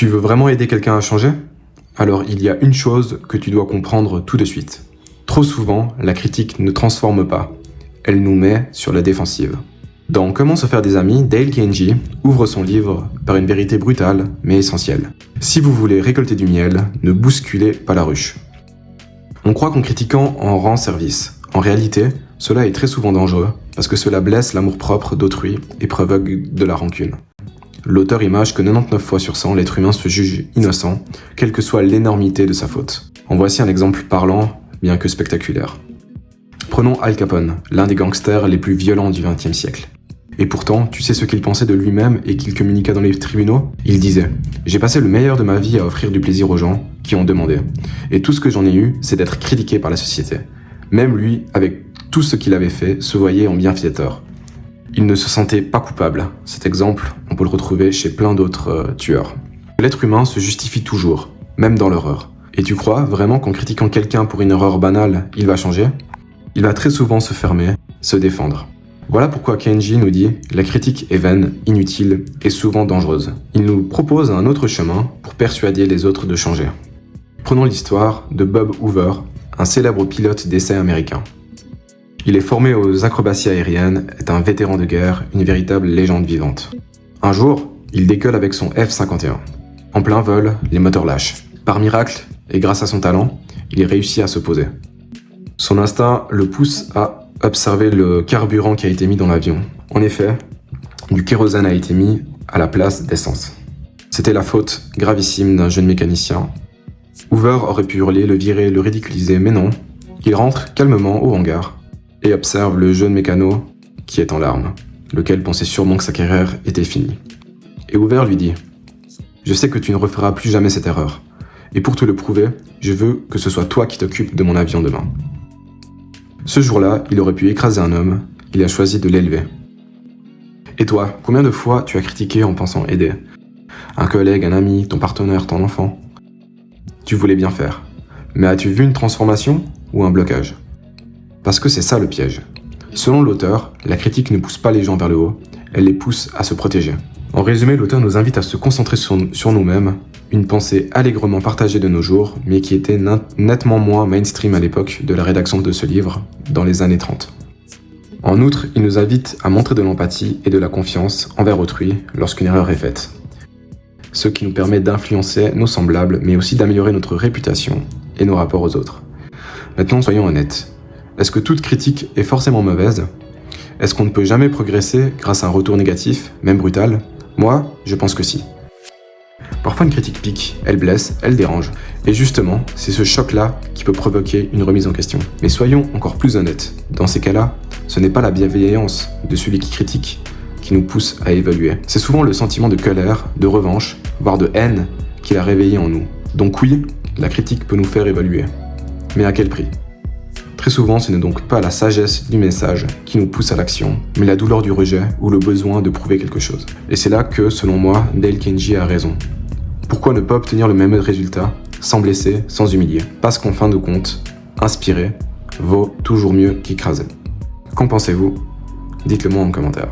Tu veux vraiment aider quelqu'un à changer? Alors il y a une chose que tu dois comprendre tout de suite. Trop souvent, la critique ne transforme pas. Elle nous met sur la défensive. Dans Comment se faire des amis, Dale Carnegie ouvre son livre par une vérité brutale mais essentielle. Si vous voulez récolter du miel, ne bousculez pas la ruche. On croit qu'en critiquant, on rend service. En réalité, cela est très souvent dangereux parce que cela blesse l'amour-propre d'autrui et provoque de la rancune. L'auteur image que 99 fois sur 100, l'être humain se juge innocent, quelle que soit l'énormité de sa faute. En voici un exemple parlant, bien que spectaculaire. Prenons Al Capone, l'un des gangsters les plus violents du XXe siècle. Et pourtant, tu sais ce qu'il pensait de lui-même et qu'il communiqua dans les tribunaux? Il disait « J'ai passé le meilleur de ma vie à offrir du plaisir aux gens qui ont demandé. Et tout ce que j'en ai eu, c'est d'être critiqué par la société. » Même lui, avec tout ce qu'il avait fait, se voyait en bienfaiteur. Il ne se sentait pas coupable. Cet exemple, on peut le retrouver chez plein d'autres tueurs. L'être humain se justifie toujours, même dans l'horreur. Et tu crois vraiment qu'en critiquant quelqu'un pour une erreur banale, il va changer? Il va très souvent se fermer, se défendre. Voilà pourquoi Carnegie nous dit « La critique est vaine, inutile et souvent dangereuse ». Il nous propose un autre chemin pour persuader les autres de changer. Prenons l'histoire de Bob Hoover, un célèbre pilote d'essai américain. Il est formé aux acrobaties aériennes, est un vétéran de guerre, une véritable légende vivante. Un jour, il décolle avec son F-51. En plein vol, les moteurs lâchent. Par miracle, et grâce à son talent, il réussit à se poser. Son instinct le pousse à observer le carburant qui a été mis dans l'avion. En effet, du kérosène a été mis à la place d'essence. C'était la faute gravissime d'un jeune mécanicien. Hoover aurait pu hurler, le virer, le ridiculiser, mais non. Il rentre calmement au hangar et observe le jeune mécano qui est en larmes, lequel pensait sûrement que sa carrière était finie. Et Hoover lui dit « Je sais que tu ne referas plus jamais cette erreur. Et pour te le prouver, je veux que ce soit toi qui t'occupes de mon avion demain. » Ce jour-là, il aurait pu écraser un homme, il a choisi de l'élever. Et toi, combien de fois tu as critiqué en pensant aider? Un collègue, un ami, ton partenaire, ton enfant? Tu voulais bien faire. Mais as-tu vu une transformation ou un blocage? Parce que c'est ça le piège. Selon l'auteur, la critique ne pousse pas les gens vers le haut, elle les pousse à se protéger. En résumé, l'auteur nous invite à se concentrer sur nous-mêmes, une pensée allègrement partagée de nos jours, mais qui était nettement moins mainstream à l'époque de la rédaction de ce livre, dans les années 30. En outre, il nous invite à montrer de l'empathie et de la confiance envers autrui lorsqu'une erreur est faite. Ce qui nous permet d'influencer nos semblables, mais aussi d'améliorer notre réputation et nos rapports aux autres. Maintenant, soyons honnêtes. Est-ce que toute critique est forcément mauvaise? Est-ce qu'on ne peut jamais progresser grâce à un retour négatif, même brutal? Moi, je pense que si. Parfois une critique pique, elle blesse, elle dérange. Et justement, c'est ce choc-là qui peut provoquer une remise en question. Mais soyons encore plus honnêtes. Dans ces cas-là, ce n'est pas la bienveillance de celui qui critique qui nous pousse à évoluer. C'est souvent le sentiment de colère, de revanche, voire de haine qu'il a réveillé en nous. Donc oui, la critique peut nous faire évoluer. Mais à quel prix? Très souvent, ce n'est donc pas la sagesse du message qui nous pousse à l'action, mais la douleur du rejet ou le besoin de prouver quelque chose. Et c'est là que, selon moi, Dale Carnegie a raison. Pourquoi ne pas obtenir le même résultat, sans blesser, sans humilier? Parce qu'en fin de compte, inspirer vaut toujours mieux qu'écraser. Qu'en pensez-vous? Dites-le moi en commentaire.